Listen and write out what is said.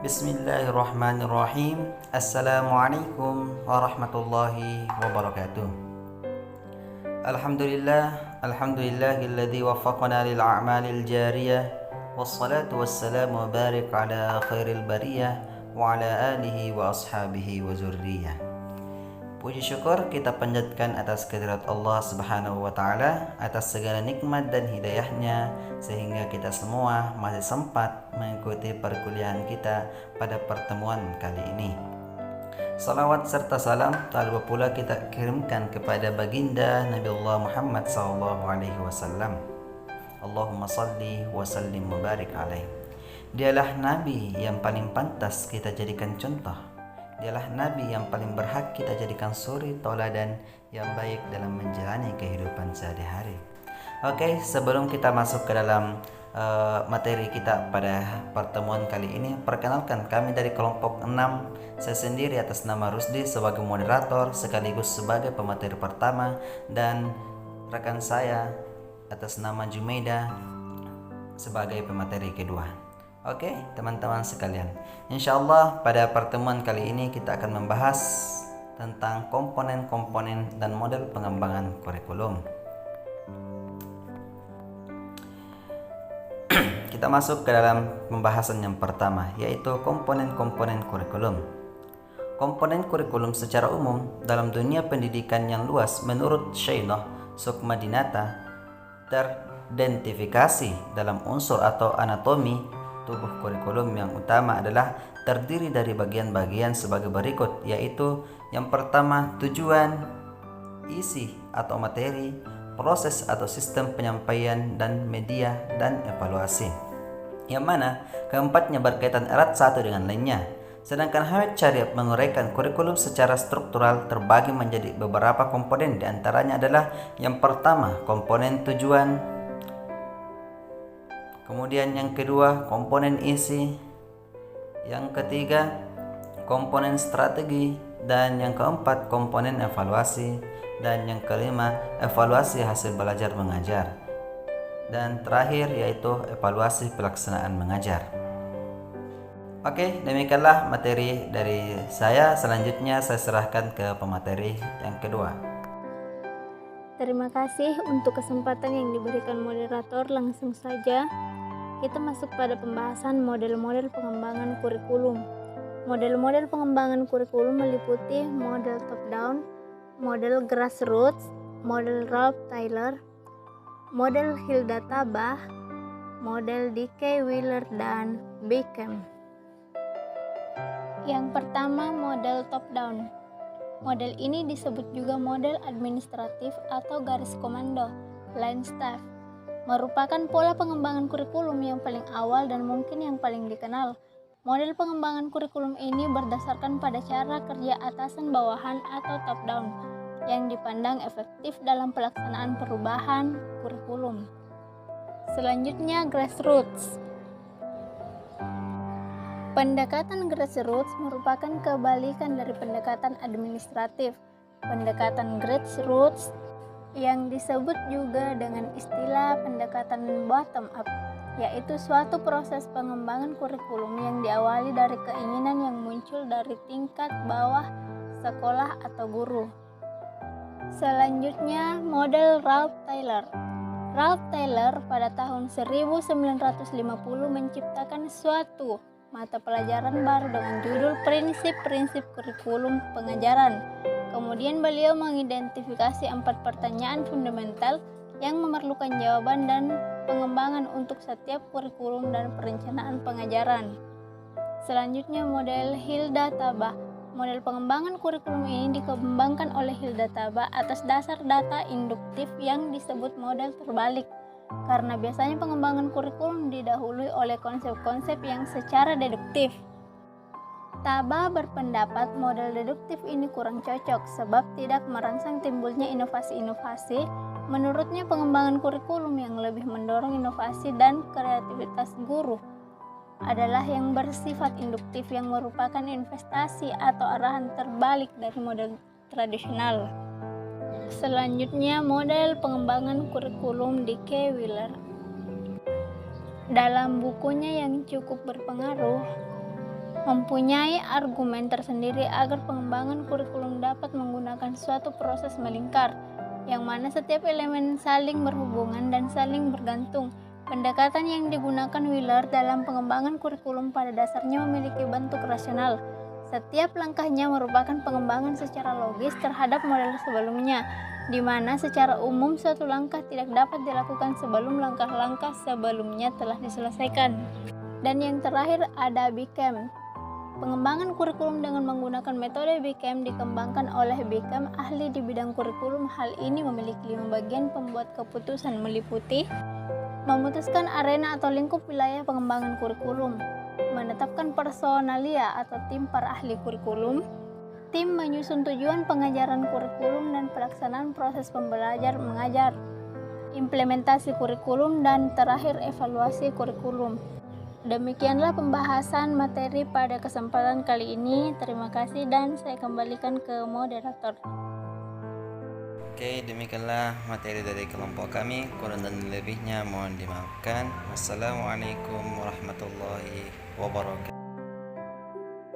Bismillahirrahmanirrahim. Assalamualaikum warahmatullahi wabarakatuh. Alhamdulillahilladzi waffaqana lil a'malil jariyah. Wassalatu wassalamu barik ala khairil bariyah wa ala alihi wa ashabihi wa zurriyah. Puji syukur kita panjatkan atas kehadirat Allah Subhanahu wa taala atas segala nikmat dan hidayahnya sehingga kita semua masih sempat mengikuti perkuliahan kita pada pertemuan kali ini. Salawat serta salam tak lupa pula kita kirimkan kepada baginda Nabi Allah Muhammad sallallahu alaihi wasallam. Allahumma salli wa sallim wa barik alaih. Dialah nabi yang paling pantas kita jadikan contoh. Dialah nabi yang paling berhak kita jadikan suri tauladan yang baik dalam menjalani kehidupan sehari-hari. Oke, sebelum kita masuk ke dalam materi kita pada pertemuan kali ini, perkenalkan kami dari kelompok 6. Saya sendiri atas nama Rusdi sebagai moderator sekaligus sebagai pemateri pertama, dan rekan saya atas nama Jumaida sebagai pemateri kedua. Oke, teman-teman sekalian, insyaallah pada pertemuan kali ini kita akan membahas tentang komponen-komponen dan model pengembangan kurikulum. Kita masuk ke dalam pembahasan yang pertama, yaitu komponen-komponen kurikulum. Komponen kurikulum secara umum dalam dunia pendidikan yang luas menurut Shainoh Sukmadinata teridentifikasi dalam unsur atau anatomi tubuh kurikulum yang utama adalah terdiri dari bagian-bagian sebagai berikut, yaitu yang pertama tujuan, isi atau materi, proses atau sistem penyampaian, dan media dan evaluasi, yang mana keempatnya berkaitan erat satu dengan lainnya. Sedangkan Hamid Syariat menguraikan kurikulum secara struktural terbagi menjadi beberapa komponen, diantaranya adalah yang pertama komponen tujuan, kemudian yang kedua komponen isi, yang ketiga komponen strategi, dan yang keempat komponen evaluasi, dan yang kelima evaluasi hasil belajar mengajar, dan terakhir yaitu evaluasi pelaksanaan mengajar. Oke, demikianlah materi dari saya. Selanjutnya saya serahkan ke pemateri yang kedua. Terima kasih untuk kesempatan yang diberikan moderator. Langsung saja kita masuk pada pembahasan model-model pengembangan kurikulum. Model-model pengembangan kurikulum meliputi model top-down, model grassroots, model Ralph Taylor, model Hilda Tabah, model D.K. Wheeler, dan Beckham. Yang pertama, model top-down. Model ini disebut juga model administratif atau garis komando, line staff. Merupakan pola pengembangan kurikulum yang paling awal dan mungkin yang paling dikenal. Model pengembangan kurikulum ini berdasarkan pada cara kerja atasan bawahan atau top down yang dipandang efektif dalam pelaksanaan perubahan kurikulum. Selanjutnya, grassroots. Pendekatan grassroots merupakan kebalikan dari pendekatan administratif. Pendekatan grassroots yang disebut juga dengan istilah pendekatan bottom up, yaitu suatu proses pengembangan kurikulum yang diawali dari keinginan yang muncul dari tingkat bawah sekolah atau guru. Selanjutnya, model Ralph Taylor. Ralph Taylor pada tahun 1950 menciptakan suatu mata pelajaran baru dengan judul Prinsip-prinsip Kurikulum Pengajaran. Kemudian beliau mengidentifikasi 4 pertanyaan fundamental yang memerlukan jawaban dan pengembangan untuk setiap kurikulum dan perencanaan pengajaran. Selanjutnya, model Hilda Tabah. Model pengembangan kurikulum ini dikembangkan oleh Hilda Tabah atas dasar data induktif yang disebut model terbalik, karena biasanya pengembangan kurikulum didahului oleh konsep-konsep yang secara deduktif. Tabah berpendapat model deduktif ini kurang cocok sebab tidak merangsang timbulnya inovasi-inovasi. Menurutnya, pengembangan kurikulum yang lebih mendorong inovasi dan kreativitas guru adalah yang bersifat induktif, yang merupakan investasi atau arahan terbalik dari model tradisional. Selanjutnya, model pengembangan kurikulum D.K. Wheeler. Dalam bukunya yang cukup berpengaruh, mempunyai argumen tersendiri agar pengembangan kurikulum dapat menggunakan suatu proses melingkar, yang mana setiap elemen saling berhubungan dan saling bergantung. Pendekatan yang digunakan Wheeler dalam pengembangan kurikulum pada dasarnya memiliki bentuk rasional. Setiap langkahnya merupakan pengembangan secara logis terhadap model sebelumnya, di mana secara umum suatu langkah tidak dapat dilakukan sebelum langkah-langkah sebelumnya telah diselesaikan. Dan yang terakhir ada BCAM. Pengembangan kurikulum dengan menggunakan metode BCAM dikembangkan oleh BCAM ahli di bidang kurikulum. Hal ini memiliki 5 bagian pembuat keputusan, meliputi memutuskan arena atau lingkup wilayah pengembangan kurikulum, menetapkan personalia atau tim para ahli kurikulum, tim menyusun tujuan pengajaran kurikulum dan pelaksanaan proses pembelajar mengajar, implementasi kurikulum, dan terakhir evaluasi kurikulum. Demikianlah pembahasan materi pada kesempatan kali ini. Terima kasih dan saya kembalikan ke moderator. Oke, demikianlah materi dari kelompok kami. Kurang dan lebihnya mohon dimaafkan. Wassalamualaikum warahmatullahi wabarakatuh.